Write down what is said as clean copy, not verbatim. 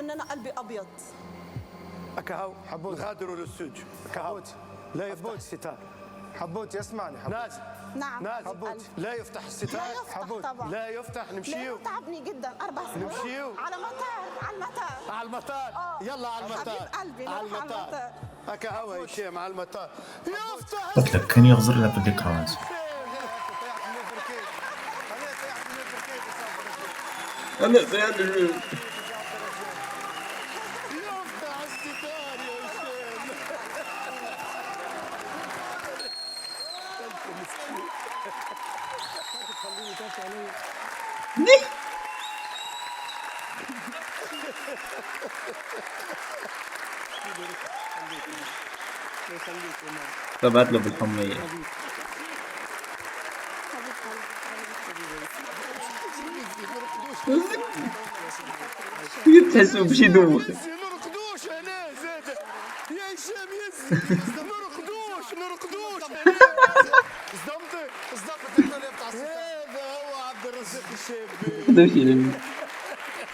فنانة قلبي أبيض. أكهو حبوت غادروا للسوج. حبوت لا يفتح الستار. حبوت يسمعني. ناس نعم ناس قلبي. لا يفتح الستار. لا يفتح حبوت طبعا. لا يفتح. نمشيو. لا تعبني جدا 4 سنوات. نمشيو على المطار. على المطار. يلا على المطار. حبيب قلبي على نروح على المطار. أكهو يا هشام على المطار. يفتح. قلت لك كان يغزر له بالذكريات. أنا سيادة يفتح الستار يا ليه؟ تبعت له بالحمية. تحسوا بشي دوخ. نرقدوش هنا زاد يا هشام يزي. نرقدوش هنا. صدمت. هذا هو عبد الرزاق الشابي. دوشي